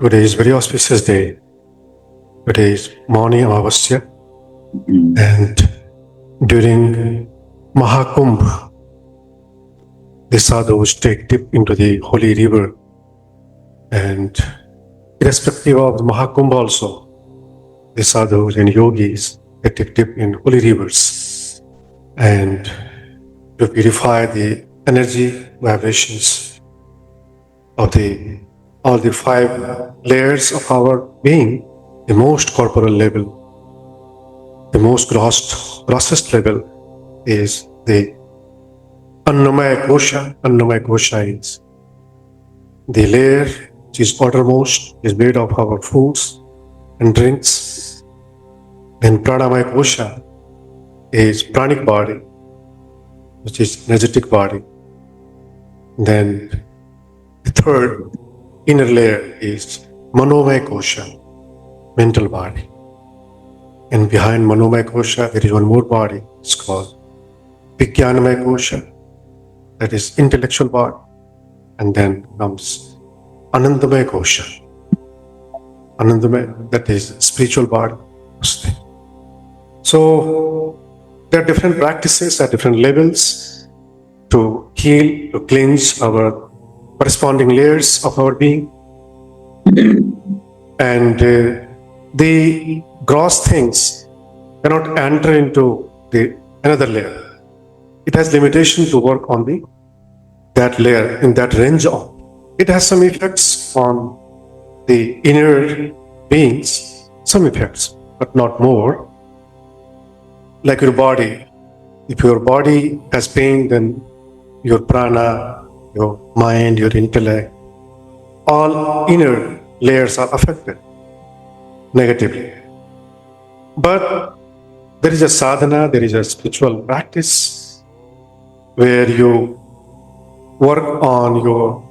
Today is very auspicious day. Today is Mauni Amavasya, and during Mahakumbh, the sadhus take dip into the holy river, and irrespective of the Mahakumbh also, the sadhus and yogis they take dip in holy rivers, and to purify the energy vibrations of all the five layers of our being, the most corporal level, the most grossest level is the Annamaya Kosha. Annamaya Kosha is the layer which is outermost, is made of our foods and drinks. Then Pranamaya Kosha is pranic body, which is energetic body. Then the third inner layer is Manomaya Kosha, mental body. And behind Manomaya Kosha, there is one more body. It's called Vijnanamaya Kosha, that is intellectual body. And then comes Anandamaya Kosha, Anandamaya, that is spiritual body. So there are different practices at different levels to heal, to cleanse our corresponding layers of our being. And the gross things cannot enter into the another layer. It has limitation to work on that layer in that range of. It has some effects on the inner beings, some effects, but not more. Like your body, if your body has pain, then your prana, your mind, your intellect, all inner layers are affected negatively. But there is a sadhana, there is a spiritual practice where you work on your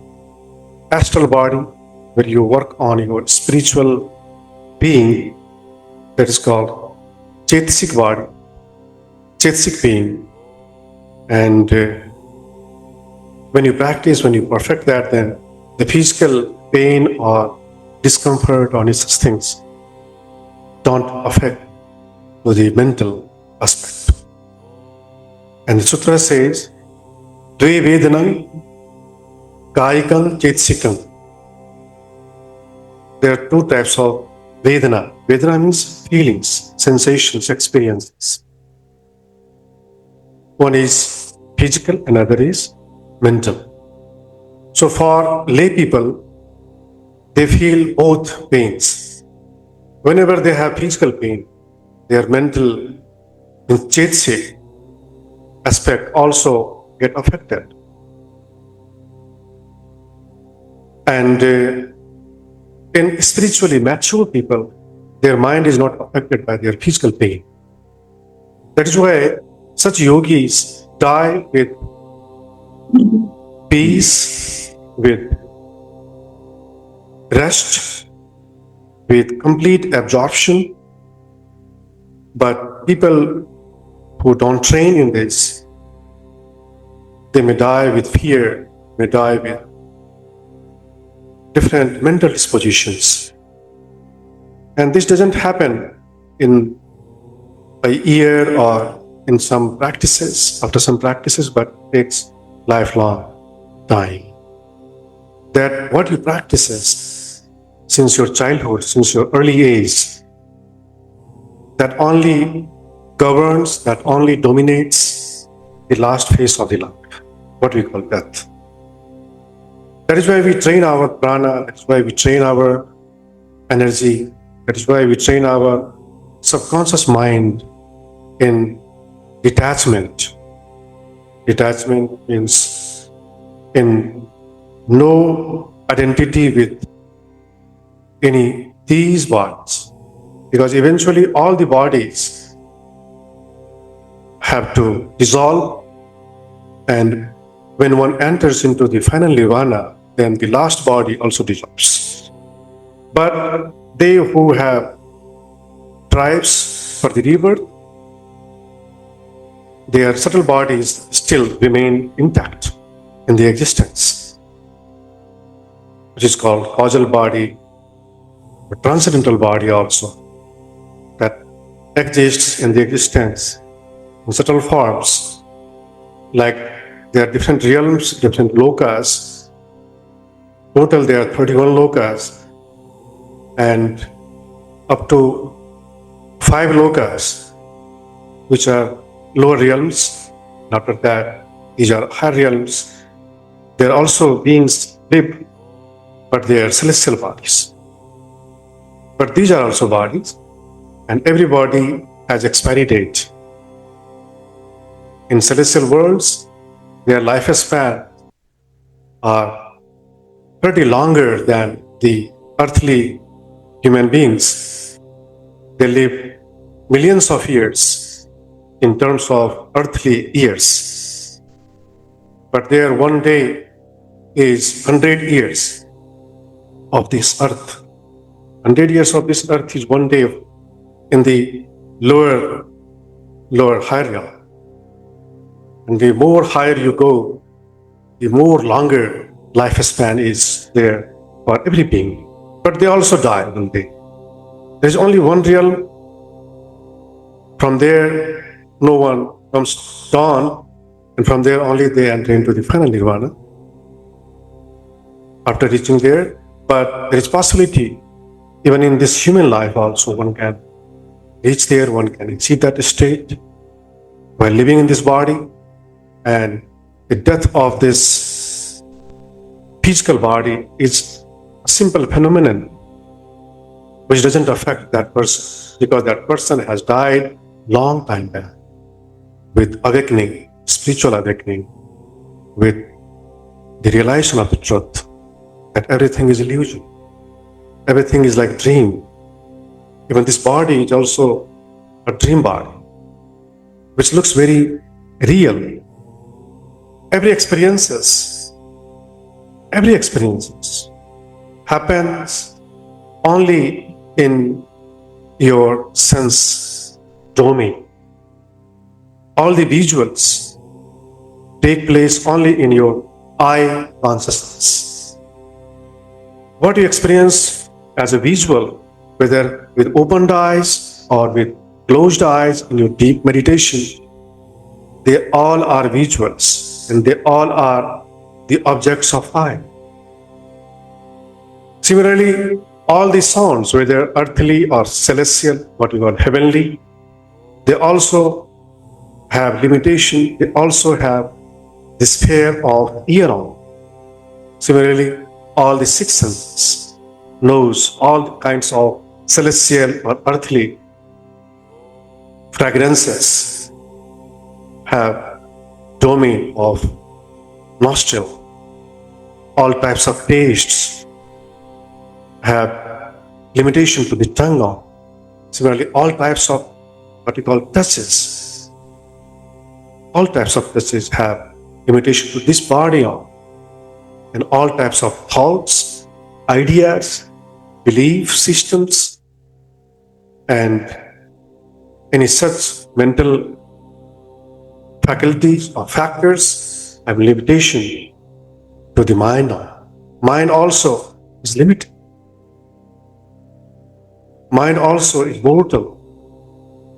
astral body, where you work on your spiritual being, that is called Chaitasic body, Chaitasic being. And when you practice, when you perfect that, then the physical pain or discomfort or such things don't affect to the mental aspect. And the sutra says, Dve Vedanam Kayikam Chaitsikam. There are two types of Vedana. Vedana means feelings, sensations, experiences. One is physical, another is mental. So for lay people, they feel both pains. Whenever they have physical pain, their mental and chaitasic aspect also get affected. And in spiritually mature people, their mind is not affected by their physical pain. That is why such yogis die with peace, with rest, with complete absorption. But people who don't train in this, they may die with fear, may die with different mental dispositions. And this doesn't happen in a year or in some practices, after some practices, but takes lifelong time. That what you practices since your childhood, since your early age, that only governs, that only dominates the last phase of the life, what we call death. That is why we train our prana, that is why we train our energy, that is why we train our subconscious mind in detachment. Detachment means in no identity with any these bodies, because eventually all the bodies have to dissolve, and when one enters into the final nirvana, then the last body also dissolves. But they who have tribes for the rebirth, their subtle bodies still remain intact in the existence, which is called causal body, a transcendental body also that exists in the existence in subtle forms, like there are different realms, different lokas. Total there are 31 lokas, and up to 5 lokas, which are lower realms. After that, these are higher realms. There are also beings live, but they are celestial bodies. But these are also bodies, and every body has expiry date. In celestial worlds, their lifespan are pretty longer than the earthly human beings. They live millions of years in terms of earthly years. But their one day is 100 years of this earth. 100 years of this earth is one day in the lower higher realm. And the more higher you go, the more longer lifespan is there for every being. But they also die one day. There's only one realm. From there, no one comes down, and from there only they enter into the final nirvana after reaching there. But there is possibility, even in this human life also, one can reach there, one can achieve that state while living in this body. And the death of this physical body is a simple phenomenon which doesn't affect that person, because that person has died long time back with awakening, spiritual awakening, with the realization of the truth that everything is illusion. Everything is like dream. Even this body is also a dream body, which looks very real. Every experiences happens only in your sense domain. All the visuals take place only in your eye consciousness. What you experience as a visual, whether with opened eyes or with closed eyes in your deep meditation, they all are visuals, and they all are the objects of eye. Similarly, all the sounds, whether earthly or celestial, what we call heavenly, they also have limitation. They also have the sphere of ear on. Similarly, all the six senses knows all kinds of celestial or earthly fragrances, have domain of nostril. All types of tastes have limitation to the tongue on. Similarly, all types of what we call touches, all types of touches have limitation to this body on. And all types of thoughts, ideas, belief systems, and any such mental faculties or factors have limitation to the mind on. Mind also is limited. Mind also is mortal.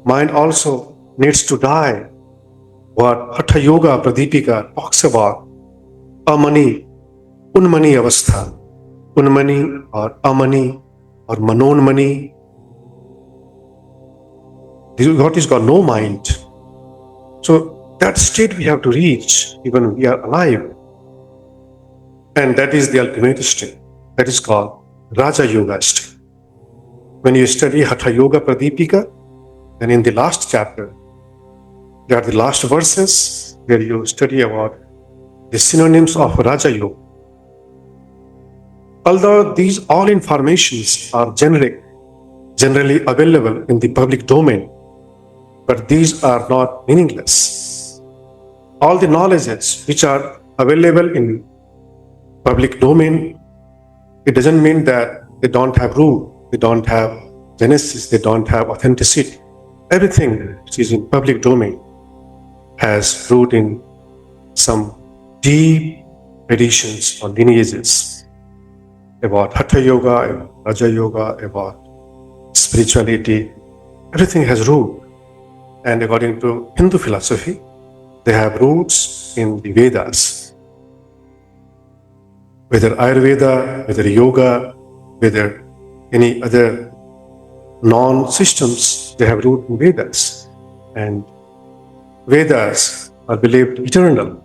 Mind also needs to die. What Hatha Yoga Pradipika talks about, Amani, Unmani Avastha, Unmani or Amani or Manonmani, what is called no mind. So that state we have to reach even we are alive. And that is the ultimate state. That is called Raja Yoga state. When you study Hatha Yoga Pradipika, then in the last chapter, there are the last verses where you study about the synonyms of Raja Yoga. Although these all informations are generic, generally available in the public domain, but these are not meaningless. All the knowledges which are available in public domain, it doesn't mean that they don't have root, they don't have genesis, they don't have authenticity. Everything which is in public domain has root in some deep traditions or lineages. about Hatha Yoga, about Raja Yoga, about spirituality. Everything has root. And according to Hindu philosophy, they have roots in the Vedas. Whether Ayurveda, whether yoga, whether any other non-systems, they have root in Vedas. And Vedas are believed eternal.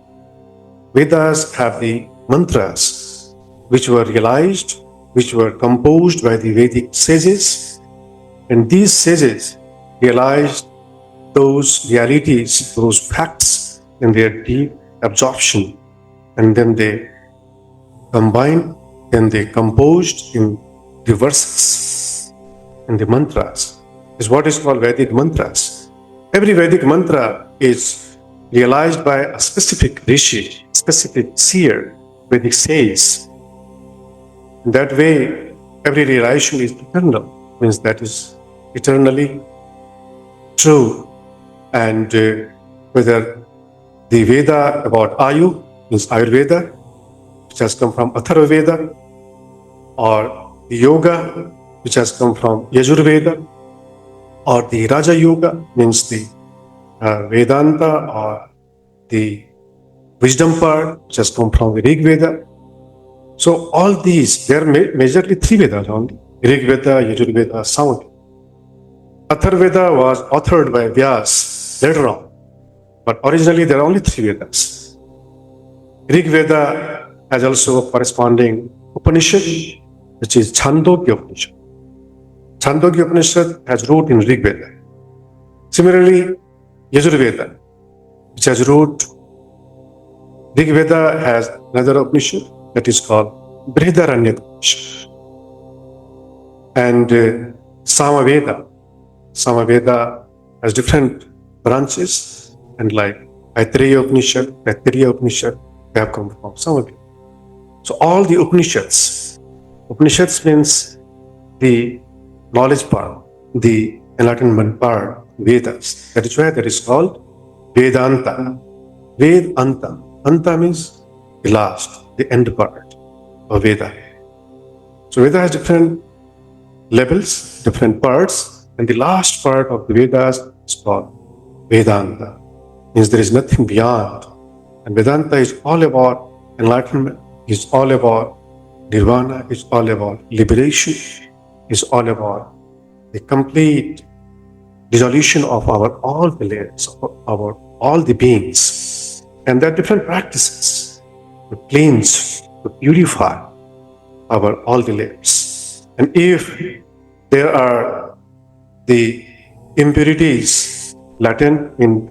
Vedas have the mantras which were realized, which were composed by the Vedic sages. And these sages realized those realities, those facts in their deep absorption. And then they combined, then they composed in the verses, in the mantras, is what is called Vedic mantras. Every Vedic mantra is realized by a specific rishi, specific seer, Vedic sages. In that way, every realization is eternal, means that is eternally true. And whether the Veda about Ayu means Ayurveda, which has come from Atharva Veda, or the Yoga, which has come from Yajurveda, or the Raja Yoga, means the Vedanta or the wisdom part, which has come from the Rig Veda. So all these, they are majorly three Vedas only: Rig Veda, Yajurveda, Samaveda. Atharva Veda was authored by Vyas later on, but originally there are only three Vedas. Rig Veda has also a corresponding Upanishad, which is Chandogya Upanishad. Chandogya Upanishad has root in Rig Veda. Similarly, Yajurveda, which has root, Rig Veda has another Upanishad that is called Brihadaranya Upanishad. And Samaveda has different branches, and like Aitreya Upanishad, they have come from Samaveda. So all the Upanishads means the knowledge part, the enlightenment part, Vedas. That is why that is called Vedanta. Vedanta. Anta means the last, the end part of Veda. So Veda has different levels, different parts, and the last part of the Vedas is called Vedanta. Means there is nothing beyond. And Vedanta is all about enlightenment, is all about nirvana, is all about liberation, is all about the complete dissolution of our all the layers, of our all the beings. And there are different practices to cleanse, to purify our all the layers. And if there are the impurities latent in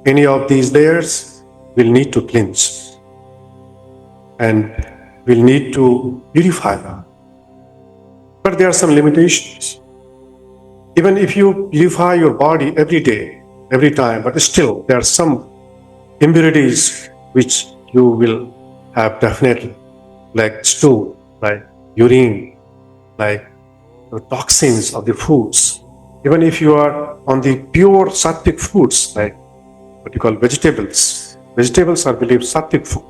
any of these layers, we'll need to cleanse and we'll need to purify them. But there are some limitations. Even if you purify your body every day, every time, but still there are some impurities which you will have definitely, like stool, like urine, like the toxins of the foods. Even if you are on the pure sattvic foods, like what you call vegetables. Vegetables are believed sattvic food,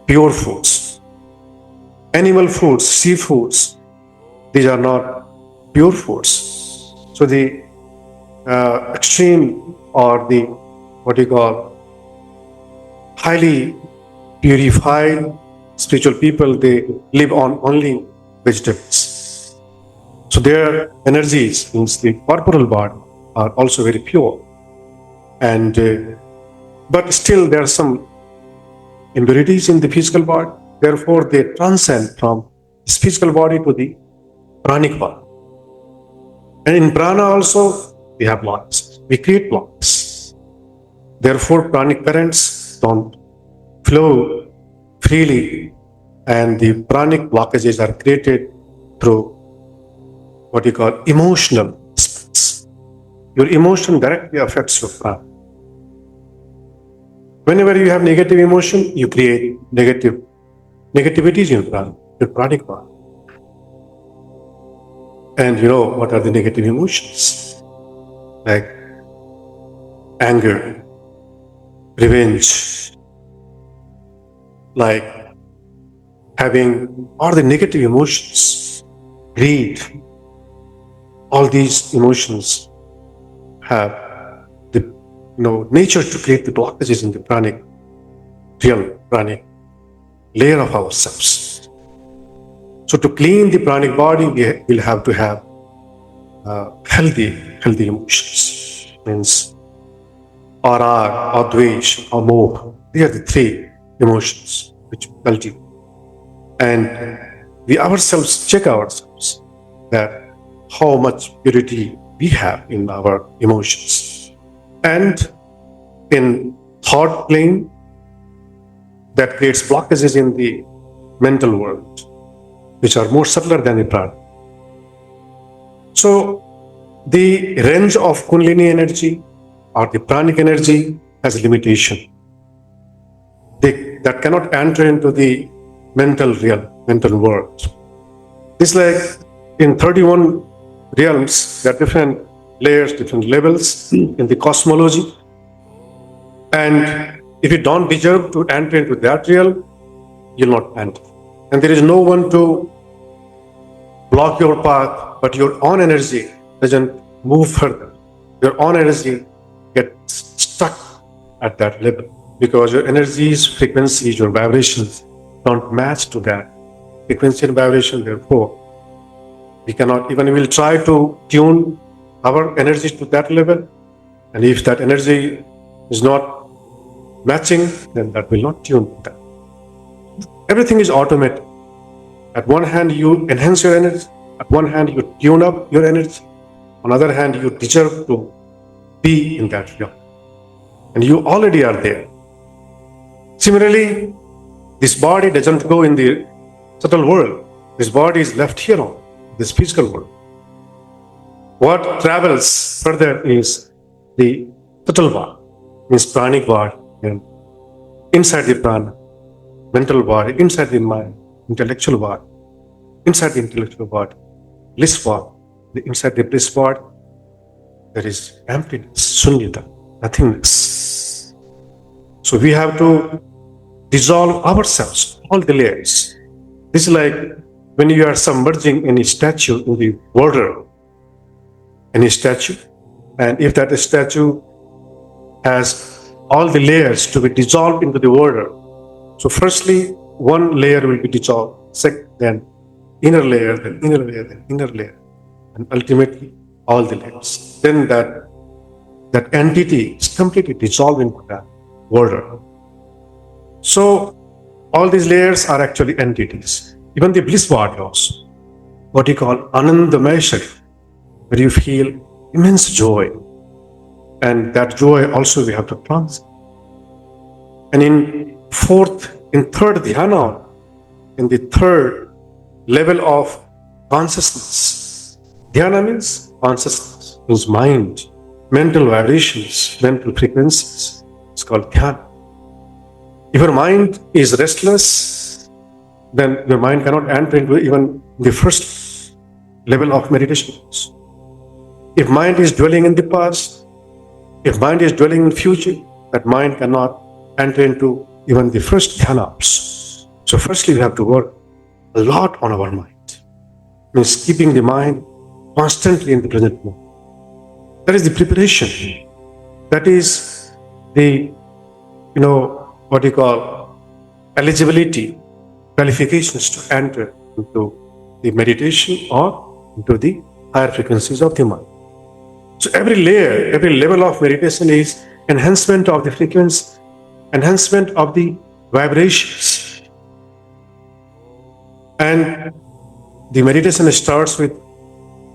pure foods. Animal foods, seafoods, these are not pure foods. So the extreme or the what you call highly purified spiritual people, they live on only vegetables. So their energies, means the corporal body, are also very pure. And but still there are some impurities in the physical body. Therefore, they transcend from this physical body to the pranic body. And in prana also, we have blocks. We create blocks. Therefore, pranic currents don't flow freely, and the pranic blockages are created through what you call emotional aspects. Your emotion directly affects your prana. Whenever you have negative emotion, you create negativities in your pranic body. And you know what are the negative emotions? Like anger, revenge, like having all the negative emotions, greed, all these emotions have the nature to create the blockages in the pranic, real pranic layer of ourselves. So to clean the pranic body, we will have to have healthy emotions. Means or Adwait, or Moh. They are the three emotions which cultivate. And we ourselves check ourselves that how much purity we have in our emotions. And in thought plane, that creates blockages in the mental world, which are more subtler than the prana. So the range of Kundalini energy or the pranic energy has a limitation. That cannot enter into the mental world. It's like in 31 realms, there are different layers, different levels in the cosmology. And if you don't deserve to enter into that realm, you'll not enter. And there is no one to block your path, but your own energy doesn't move further. Your own energy gets stuck at that level because your energies, frequencies, your vibrations don't match to that frequency and vibration. Therefore, we cannot, even we'll try to tune our energies to that level. And if that energy is not matching, then that will not tune to that. Everything is automatic. At one hand, you enhance your energy. At one hand, you tune up your energy. On the other hand, you deserve to be in that realm. And you already are there. Similarly, this body doesn't go in the subtle world. This body is left here on this physical world. What travels further is the subtle body, means pranic body, and inside the prana, mental body, inside the mind, intellectual body, inside the intellectual body, bliss body. Inside the bliss body, there is emptiness, sunyata, nothingness. So we have to dissolve ourselves, all the layers. This is like when you are submerging any statue in the water, any statue, and if that statue has all the layers to be dissolved into the water. So firstly, one layer will be dissolved, then inner layer, then inner layer, then inner layer, and ultimately all the layers. Then that entity is completely dissolved into that water. So all these layers are actually entities. Even the bliss body also, what you call Anandamaya Sharira, where you feel immense joy. And that joy also we have to transcend. And in third dhyana, in the third level of consciousness, dhyana means consciousness, means mind, mental vibrations, mental frequencies. It's called dhyana. If your mind is restless, then your mind cannot enter into even the first level of meditation. If mind is dwelling in the past, if mind is dwelling in future, that mind cannot enter into even the first dhyanas. So firstly, we have to work a lot on our mind. Means keeping the mind constantly in the present moment. That is the preparation. That is the, what you call eligibility, qualifications to enter into the meditation or into the higher frequencies of the mind. So every layer, every level of meditation is enhancement of the frequency, enhancement of the vibrations. And the meditation starts with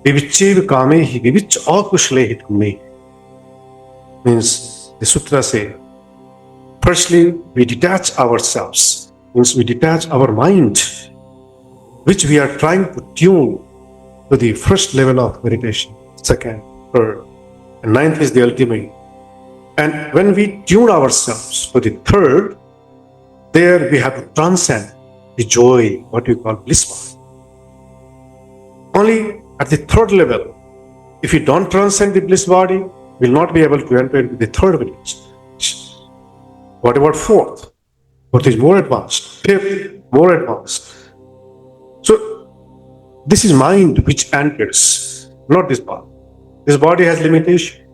Vivichev Kamehi, Vivich Akushle Hitme. Means the sutra say, firstly, we detach ourselves, means we detach our mind, which we are trying to tune to the first level of meditation, second, third, and ninth is the ultimate. And when we tune ourselves to the third, there we have to transcend the joy, what we call bliss. Only at the third level, if you don't transcend the bliss body, we will not be able to enter into the third village. What about fourth? Fourth is more advanced. Fifth, more advanced. So this is mind which enters, not this body. This body has limitation.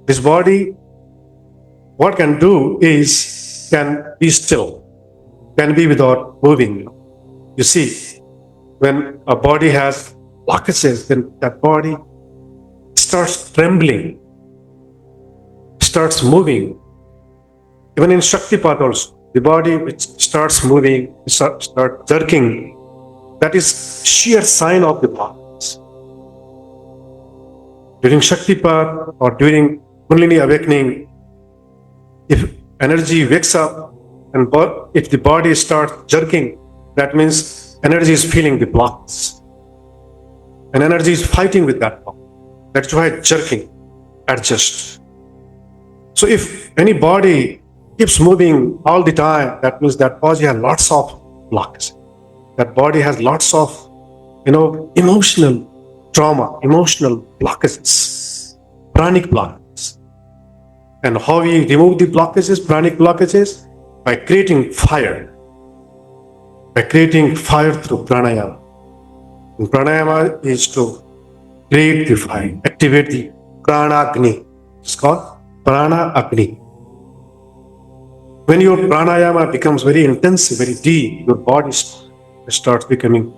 This body, what can do is, can be still, can be without moving. You see, when a body has blockages, then that body starts trembling, starts moving. Even in Shaktipat also, the body which starts moving, starts jerking, that is sheer sign of the blocks. During Shaktipat or during Kundalini awakening, if energy wakes up and if the body starts jerking, that means energy is feeling the blocks. And energy is fighting with that block. That's why jerking, adjust. So if any body keeps moving all the time, that means that body has lots of blocks. That body has lots of, emotional trauma, emotional blockages, pranic blockages. And how we remove the blockages, pranic blockages? By creating fire. By creating fire through pranayama. And pranayama is to create the fire, activate the prana agni. It's called prana agni. When your pranayama becomes very intensive, very deep, your body starts becoming,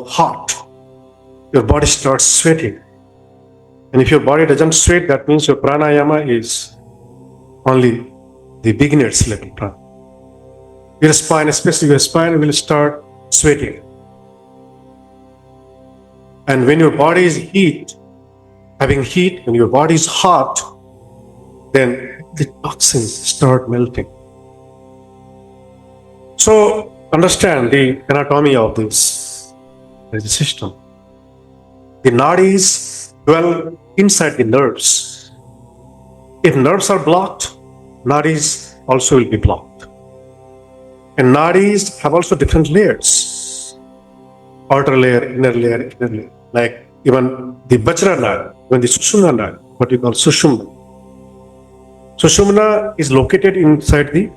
hot. Your body starts sweating. And if your body doesn't sweat, that means your pranayama is only the beginner's level prana. Your spine, especially your spine, will start sweating. And when your body is having heat, when your body is hot, then the toxins start melting. So understand the anatomy of this system. The nadis dwell inside the nerves. If nerves are blocked, nadis also will be blocked. And nadis have also different layers. Outer layer, inner layer, inner layer. Like even the Vajra nadi, even the Sushumna nadi, what we call Sushumna. Sushumna is located inside the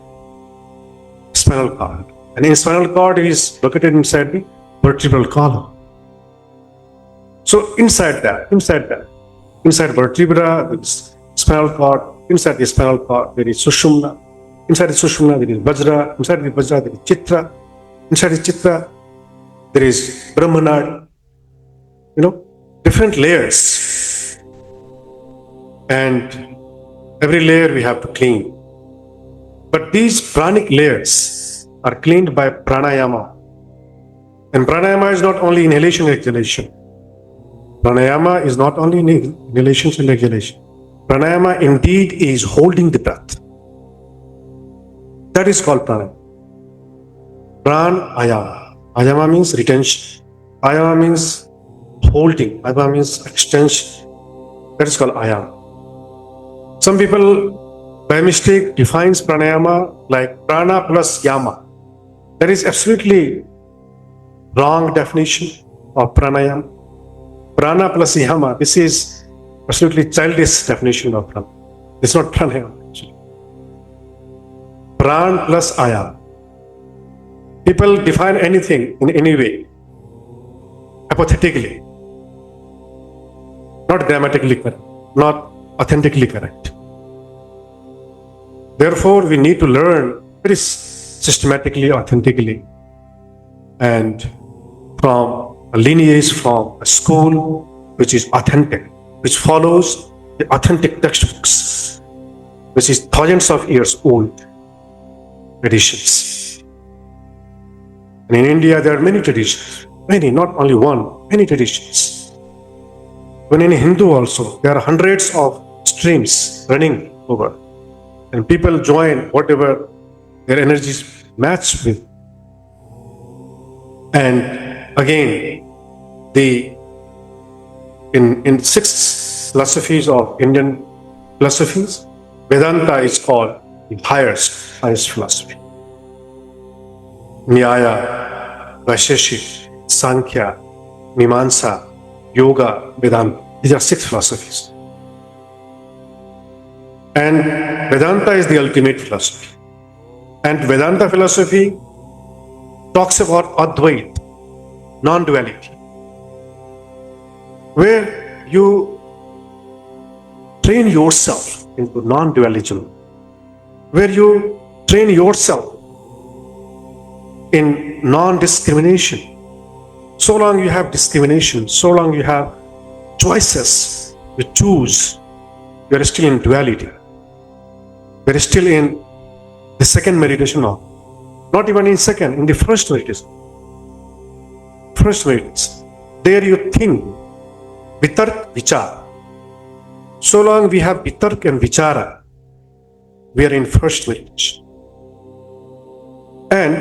spinal cord. And in spinal cord is located inside the vertebral column. So inside vertebra, there is spinal cord. Inside the spinal cord, there is Sushumna. Inside the Sushumna, there is Vajra. Inside the Vajra, there is Chitra. Inside the Chitra, there is Brahmanad. Different layers. And every layer we have to clean. But these pranic layers are cleaned by pranayama. And pranayama is not only inhalation and exhalation. Pranayama is not only inhalation and exhalation. Pranayama indeed is holding the breath. That is called pranayama. Pranayama. Ayama means retention. Ayama means holding. Ayama means extension. That is called ayama. Some people by mistake defines pranayama like prana plus yama. That is absolutely wrong definition of pranayama. Prana plus yama, this is absolutely childish definition of prana. It's not pranayama actually. Pran plus ayama. People define anything in any way, hypothetically, not grammatically correct, not authentically correct. Therefore, we need to learn very systematically, authentically, and from a lineage, from a school which is authentic, which follows the authentic textbooks, which is thousands of years old traditions. And in India, there are many traditions, many, not only one, many traditions. When in Hindu also, there are hundreds of streams running over. And people join whatever their energies match with. And again, in 6 philosophies of Indian philosophies, Vedanta is called the highest philosophy. Nyaya, Vaisheshik, Sankhya, Mimamsa, Yoga, Vedanta. These are 6 philosophies. And Vedanta is the ultimate philosophy. And Vedanta philosophy talks about Adwait, non-duality, where you train yourself into non-dualism, where you train yourself in non-discrimination. So long you have discrimination, so long you have choices, you choose, you are still in duality. You are still in the second meditation now. Not even in second, in the first meditation. First meditation. There you think, vitark, vichara. So long we have vitark and vichara, we are in first meditation. And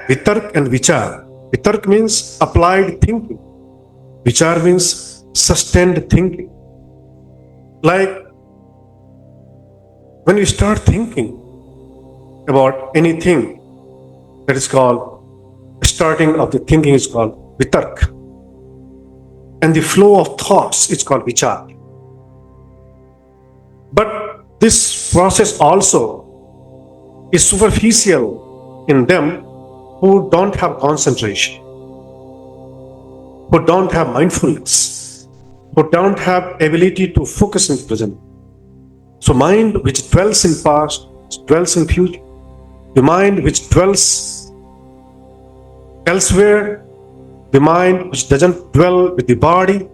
vitark and vichara. Vitark means applied thinking. Vichara means sustained thinking. Like when you start thinking about anything, that is called, starting of the thinking is called vitark. And the flow of thoughts is called vichara. But this process also is superficial in them who don't have concentration, who don't have mindfulness, who don't have ability to focus in the present. So mind which dwells in past, dwells in future, the mind which dwells elsewhere, the mind which doesn't dwell with the body,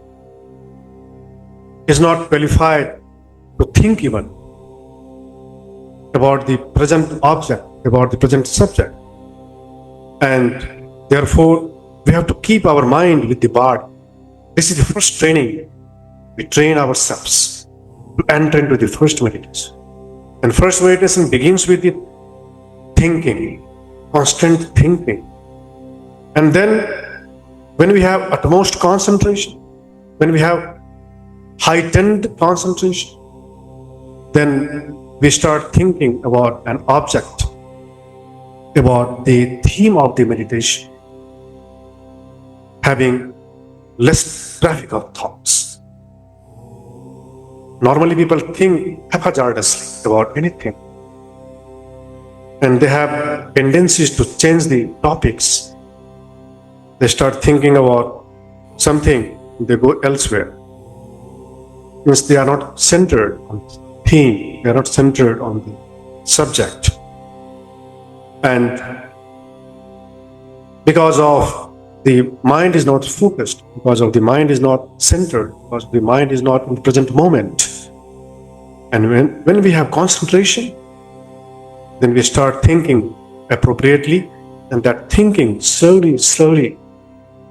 is not qualified to think even about the present object, about the present subject. And therefore, we have to keep our mind with the body. This is the first training. We train ourselves to enter into the first meditation. And first meditation begins with the thinking, constant thinking. And then when we have utmost concentration, when we have heightened concentration, then we start thinking about an object, about the theme of the meditation, having less traffic of thoughts. Normally people think haphazardly about anything, and they have tendencies to change the topics. They start thinking about something, they go elsewhere. Means they are not centered on the theme, they are not centered on the subject. And because of the mind is not focused, because of the mind is not centered, because the mind is not in the present moment. And when we have concentration, then we start thinking appropriately, and that thinking slowly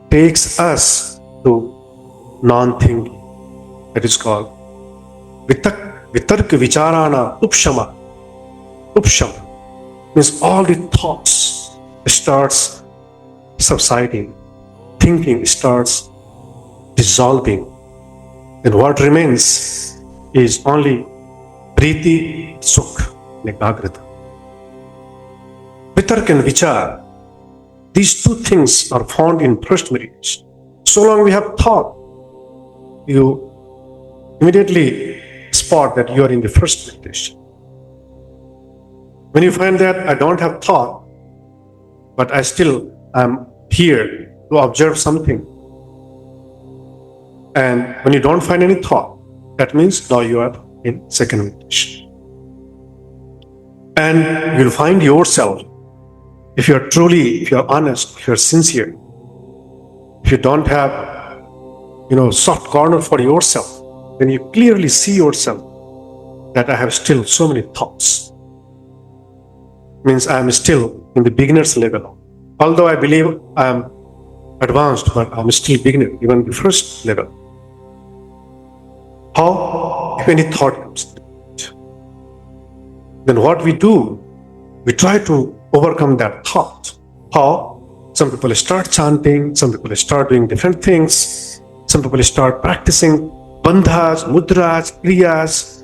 takes us to non-thinking. That is called vitarka vicharana upshama. Upshama means all the thoughts starts subsiding, thinking starts dissolving, and what remains is only priti, sukh, nekagrata. Vitarka and vichar, these two things are found in first meditation. So long we have thought, you immediately spot that you are in the first meditation. When you find that I don't have thought, but I still am here to observe something, and when you don't find any thought, that means now you are in second meditation. And you'll find yourself, if you're honest, if you're sincere, if you don't have, soft corner for yourself, then you clearly see yourself that I have still so many thoughts. Means I am still in the beginner's level. Although I believe I am advanced, but I am still beginner, even the first level. How? If any thought comes, then what we do, we try to overcome that thought. How? Some people start chanting, some people start doing different things, some people start practicing bandhas, mudras, kriyas,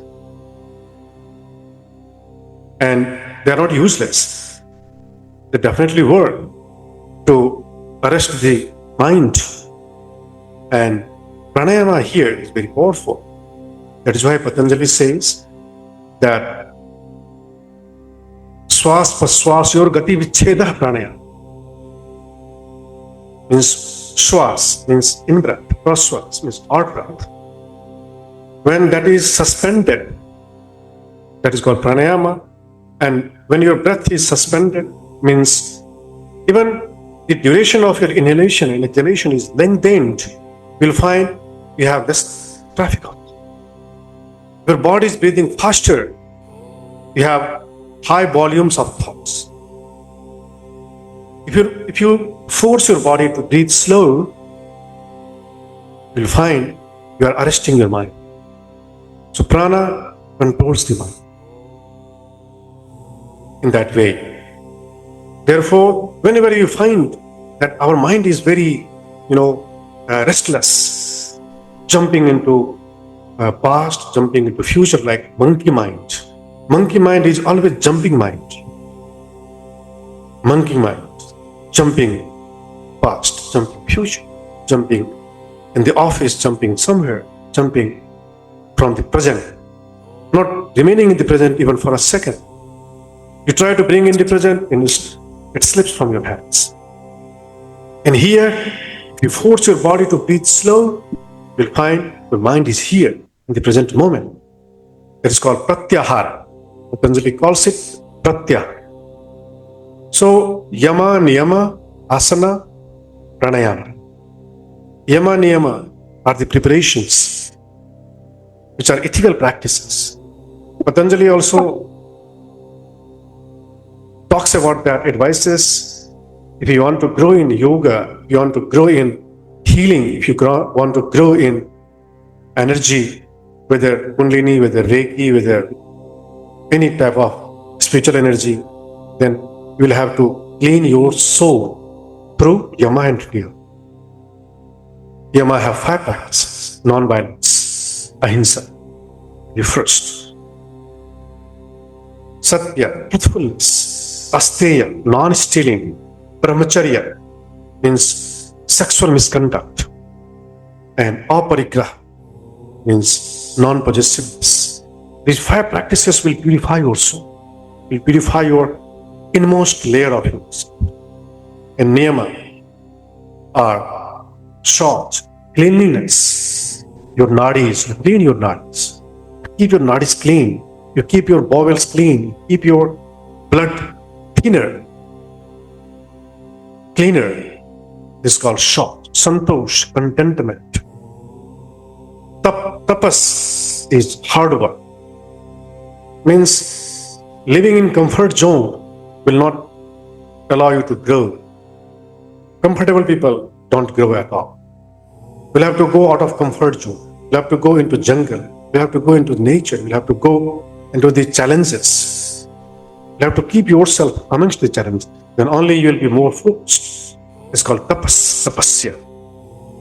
and they are not useless. They definitely work to arrest the mind. And pranayama here is very powerful. That is why Patanjali says that Swas paswasyor gati vicheda pranaya. Means Shwas means in breath, praswas means out breath. When that is suspended, that is called pranayama. And when your breath is suspended, means even the duration of your inhalation and exhalation is lengthened, you'll find you have less traffic out. Your body is breathing faster. You have high volumes of thoughts. If you force your body to breathe slow, you'll find you are arresting your mind. So prana controls the mind in that way. Therefore, whenever you find that our mind is very, restless, jumping into past, jumping into future like monkey mind. Monkey mind is always jumping mind. Monkey mind, jumping past, jumping future, jumping in the office, jumping somewhere, jumping from the present, not remaining in the present even for a second. You try to bring in the present and it slips from your hands. And here, if you force your body to breathe slow, you'll find your mind is here in the present moment. It is called pratyahara. Patanjali calls it pratyahara. So, yama, niyama, asana, pranayama. Yama, niyama are the preparations, which are ethical practices. Patanjali also talks about that, advises if you want to grow in yoga, if you want to grow in healing, if you want to grow in energy, whether Kundalini, whether Reiki, whether any type of spiritual energy, then you will have to clean your soul through Yama and Niya. Yama have 5 practices: non-violence, ahimsa, the first; satya, truthfulness; asteya, non-stealing; brahmacharya means sexual misconduct; and aparigraha means non-possessiveness. These 5 practices will purify your soul, will purify your inmost layer of yourself. And niyama are short, cleanliness. Your nadis, you clean your nadis. Keep your nadis clean. You keep your bowels clean. Keep your blood thinner, cleaner. This is called short. Santosh, contentment. Tapas is hard work. Means living in comfort zone will not allow you to grow. Comfortable people don't grow at all. We'll have to go out of comfort zone. We'll have to go into jungle. We'll have to go into nature. We'll have to go into the challenges. You have to keep yourself amongst the challenges. Then only you will be more focused. It's called tapas, tapasya.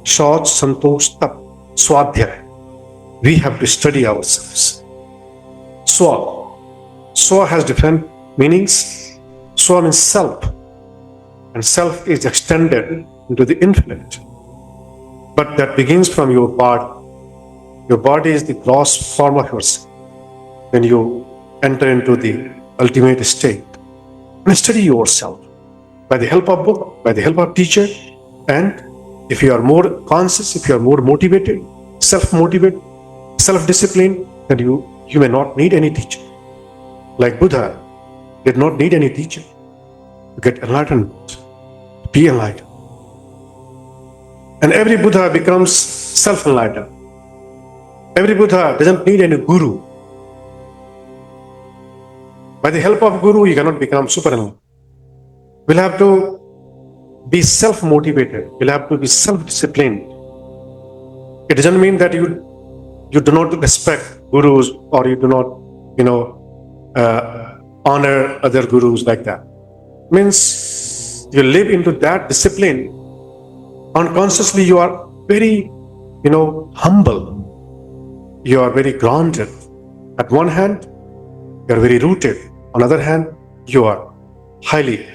Short, santosh, tap, swadhyaya. We have to study ourselves. Swa. Swa has different meanings. Swa means self. And self is extended into the infinite. But that begins from your body. Your body is the gross form of yourself. Then you enter into the ultimate state. And study yourself by the help of book, by the help of teacher. And if you are more conscious, if you are more motivated, self-motivated, self-disciplined, then you may not need any teacher. Like Buddha did not need any teacher to get enlightenment, to be enlightened. And every Buddha becomes self-enlightened. Every Buddha doesn't need any guru. By the help of guru, you cannot become super enlightened. We'll have to be self-motivated. We'll have to be self-disciplined. It doesn't mean that you do not respect gurus or you do not, honor other gurus like that. Means you live into that discipline. Unconsciously, you are very, humble. You are very grounded. At one hand, you are very rooted. On the other hand, you are highly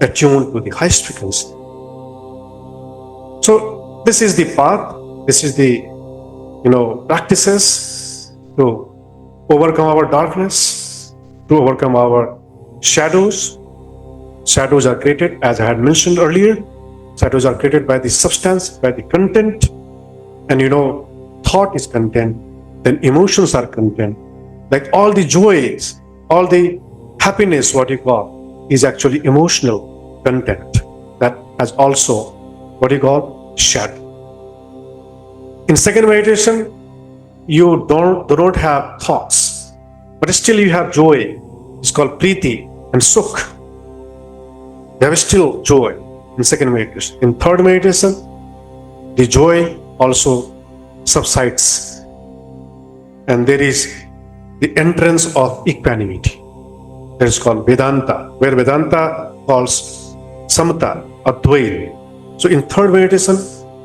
attuned to the highest frequency. So this is the path. This is the, practices to overcome our darkness. to overcome our shadows. Shadows are created, as I had mentioned earlier. Shadows are created by the substance, by the content. And thought is content, then emotions are content. Like all the joys, all the happiness, what you call, is actually emotional content. That has also what you call shadow. In second meditation, you don't have thoughts, but still you have joy. It's called priti and sukh. You have still joy in second meditation. In third meditation, the joy also subsides, and there is the entrance of equanimity. That is called Vedanta, where Vedanta calls Samata, Adwait. So in third meditation,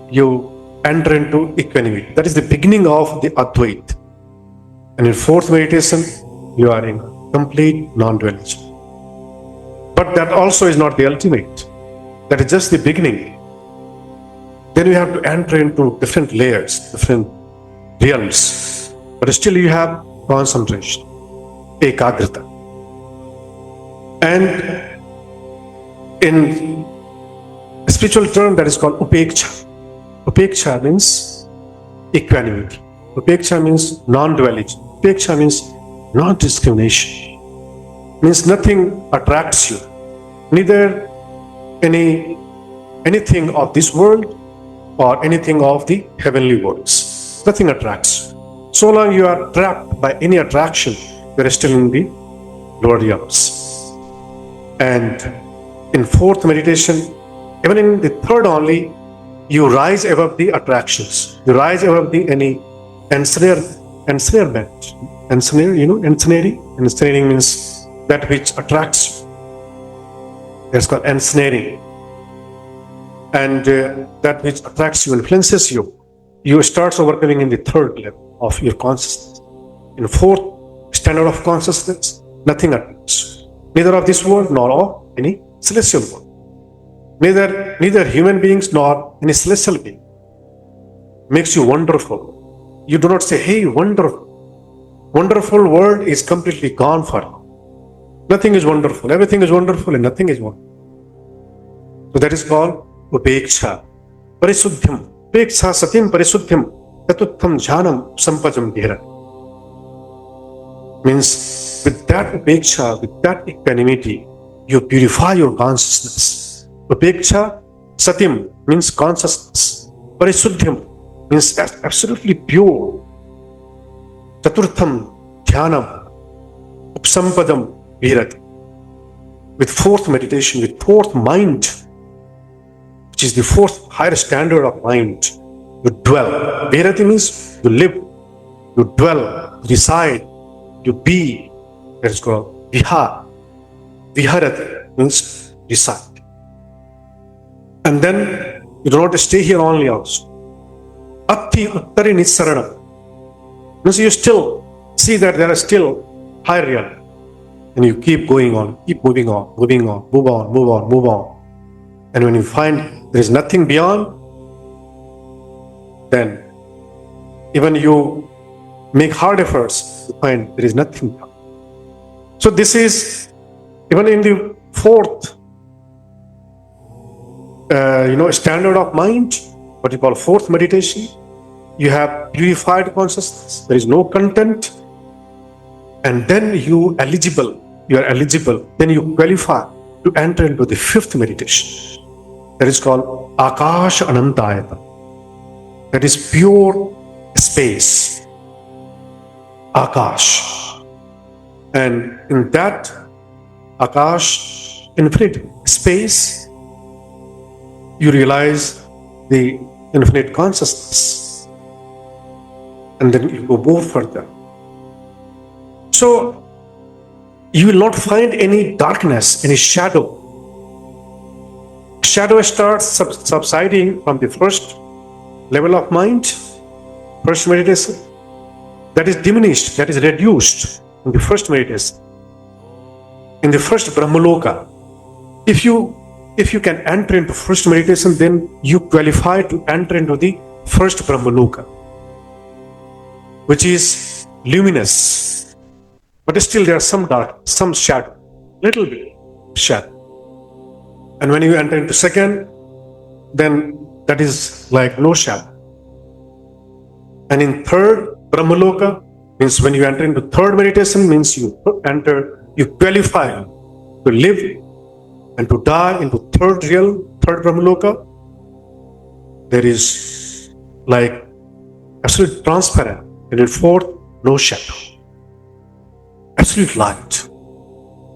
you enter into equanimity. That is the beginning of the Adwait. And in fourth meditation, you are in complete non-dualism. But that also is not the ultimate. That is just the beginning. Then you have to enter into different layers, different realms. But still you have concentration, ekagrata. And in a spiritual term, that is called upeksha. Upeksha means equanimity. Upeksha means non-duality. Upeksha means non-discrimination. Means nothing attracts you. Neither anything of this world or anything of the heavenly worlds. Nothing attracts you. So long you are trapped by any attraction, you are still in the lower realms. And in fourth meditation, even in the third only, you rise above the attractions. You rise above the any ensnarement. Ensnaring? Ensnaring means that which attracts you. That's called ensnaring. And that which attracts you, influences you, you start overcoming in the third level of your consciousness. In fourth standard of consciousness, nothing attracts you. Neither of this world nor of any celestial world. Neither human beings nor any celestial being makes you wonderful. You do not say, hey, wonderful. Wonderful world is completely gone for you. Nothing is wonderful. Everything is wonderful and nothing is wonderful. So that is called upeksha. Parisudhyam. Upeksha satim parisudhyam. Tatutham jhanam sampajam dhira. Means with that upeksha, with that equanimity, you purify your consciousness. Upeksha satim means consciousness. Parisudhyam means absolutely pure. Chaturtham dhyanam upsampadam virati. With fourth meditation, with fourth mind, which is the fourth higher standard of mind, you dwell. Virati means you live, you dwell, reside, you be. That is called vihar. Viharati means reside. And then you do not stay here only also. Atti uttari nissaranam means you still see that there are still higher realm. And you keep going on, keep moving on, moving on, move on, move on, move on. And when you find there is nothing beyond, then even you make hard efforts to find there is nothing beyond. So this is even in the fourth standard of mind, what you call fourth meditation. You have purified consciousness, there is no content, and then you are eligible, then you qualify to enter into the fifth meditation. That is called Akash Anantayata. That is pure space. Akash. And in that Akash, infinite space, you realize the infinite consciousness. And then you go more further. So you will not find any darkness, any shadow. Shadow starts subsiding from the first level of mind, first meditation. That is diminished, that is reduced in the first meditation. In the first Brahmaloka, if you can enter into first meditation, then you qualify to enter into the first Brahmaloka, which is luminous. but still there's some dark, some shadow, little bit shadow. And when you enter into second, then that is like no shadow. And in third, Brahmaloka, means when you enter into third meditation, means you qualify to live and to die into third realm, third Brahmaloka. There is like absolute transparent. And in fourth, no shadow. Absolute light.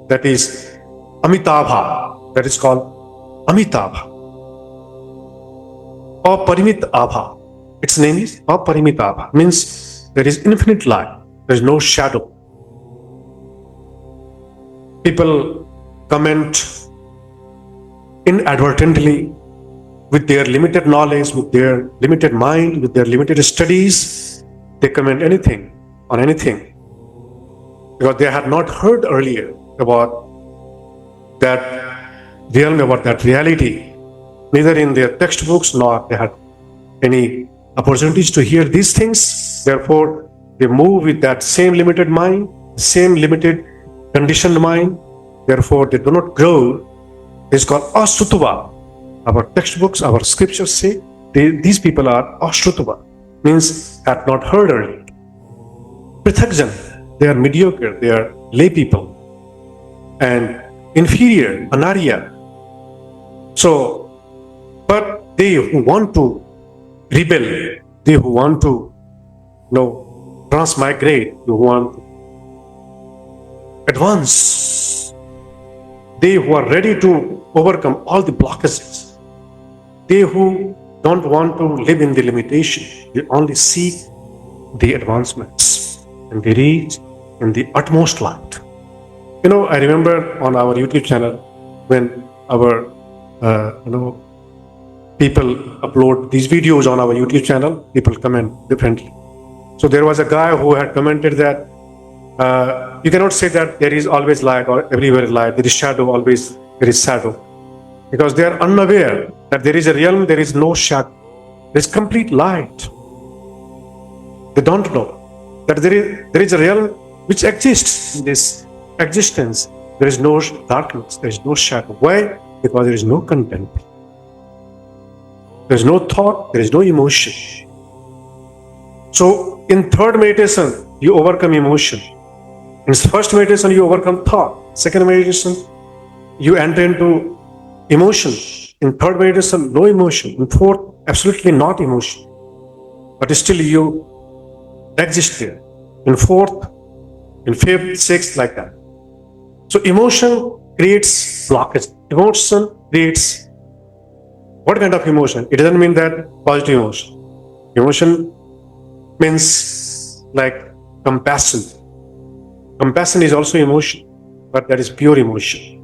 That is Amitabha. That is called Amitabha. Aparimit Abha. Its name is Aparimit Abha. Means there is infinite light. There is no shadow. People comment inadvertently with their limited knowledge, with their limited mind, with their limited studies. They comment anything on anything because they had not heard earlier about that realm, about that reality, neither in their textbooks nor they had any opportunities to hear these things. Therefore, they move with that same limited mind, same limited conditioned mind. Therefore, they do not grow. It's called Ashrutuva. Our textbooks, our scriptures say these people are Ashrutuva, means had not heard earlier. Prithakjan, they are mediocre, they are lay people and inferior, anarya. So, but they who want to rebel, they who want to transmigrate, who want to advance, they who are ready to overcome all the blockages, they who don't want to live in the limitation, they only seek the advancements and they reach in the utmost light. I remember on our YouTube channel when our people upload these videos on our YouTube channel, people comment differently. So there was a guy who had commented that you cannot say that there is always light or everywhere light, there is shadow, always there is shadow. Because they are unaware that there is a realm, there is no shadow. There is complete light. They don't know that there is a realm which exists in this existence. There is no darkness, there is no shadow. Why? Because there is no content. There is no thought, there is no emotion. So in third meditation, you overcome emotion. In first meditation, you overcome thought. Second meditation, you enter into emotion. In third meditation, no emotion. In fourth, absolutely not emotion. But still you exist there. In fourth, in fifth, sixth, like that. So emotion creates blockage. Emotion creates what kind of emotion? It doesn't mean that positive emotion. Emotion means like compassion. Compassion is also emotion, but that is pure emotion.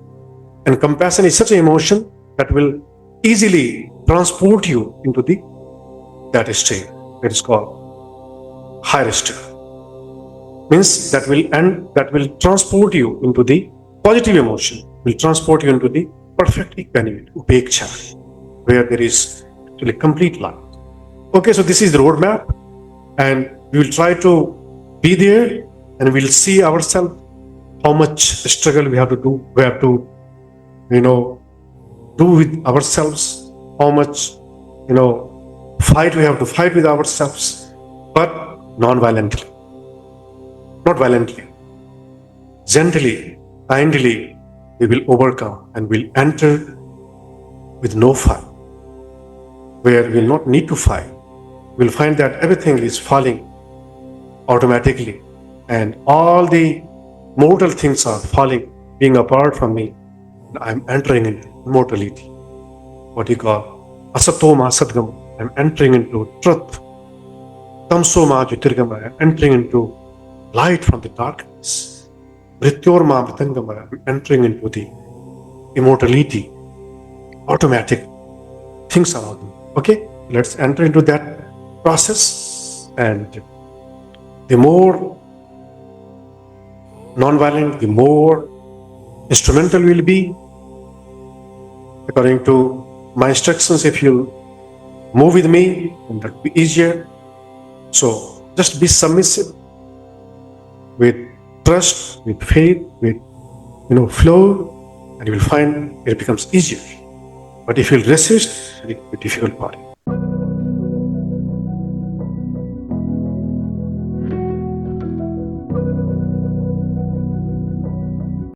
And compassion is such an emotion that will easily transport you into that state that is called higher state. Means that will transport you into the positive emotion, will transport you into the perfect equanimity, upeksha, where there is actually complete light. Okay, so this is the roadmap, and we will try to be there, and we'll see ourselves how much struggle we have to do. We have to, do with ourselves, how much, fight we have to fight with ourselves, but non-violently. Not violently. Gently, kindly, we will overcome and will enter with no fight, where we will not need to fight. We'll find that everything is falling automatically, and all the mortal things are falling, being apart from me. I'm entering into immortality. What you call asatoma sadgama. I'm entering into truth. Tamsoma jyotirgama. I'm entering into light from the darkness. Mrityorma mritangama. I'm entering into the immortality. Automatic things are out. Okay, let's enter into that process, and the more non-violent, the more instrumental will be. According to my instructions, if you move with me, then that will be easier. So just be submissive with trust, with faith, with flow, and you will find it becomes easier. But if you resist, it will be a difficult part.